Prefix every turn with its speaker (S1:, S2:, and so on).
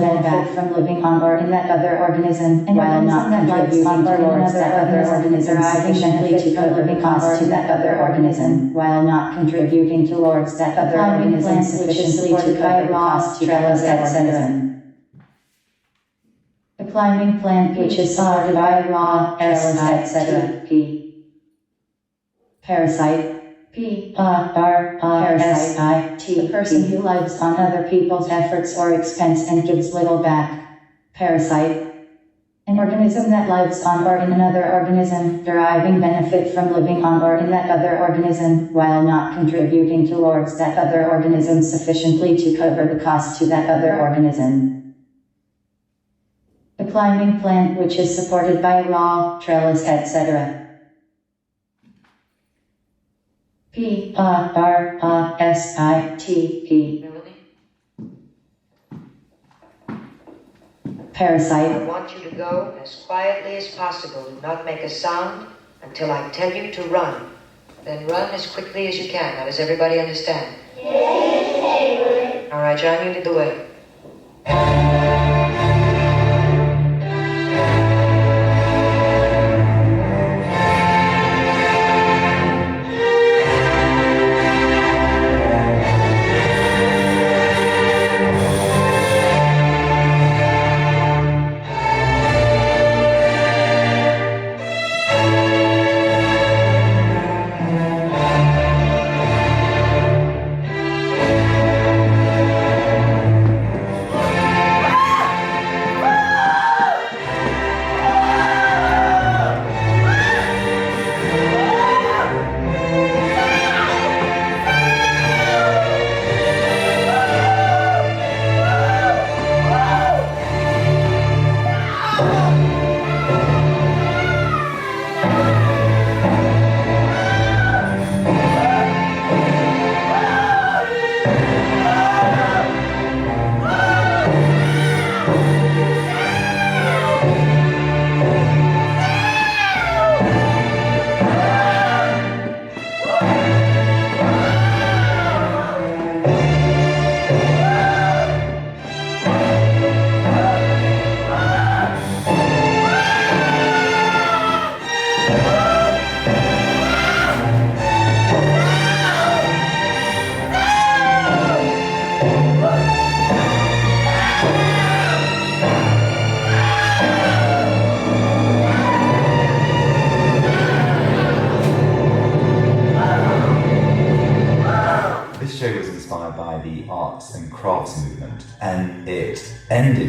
S1: benefit from living on or in that other organism, and while not contributing towards that other organism sufficiently to cover the cost to that other organism, while not contributing towards that other organism sufficiently to cover the cost to that other organism. A climbing plant which is supported by law, etc. P. Parasite. Parasite. A person who lives on other people's efforts or expense and gives little back. Parasite. An organism that lives on or in another organism, deriving benefit from living on or in that other organism, while not contributing towards that other organism sufficiently to cover the cost to that other organism. A climbing plant which is supported by law, trellis, etc. Parasite. Parasite.
S2: I want you to go as quietly as possible. Do not make a sound until I tell you to run. Then run as quickly as you can. Now, does everybody understand? Yes. All right, John, you lead the way.
S3: This show was inspired by the arts and crafts movement, and it ended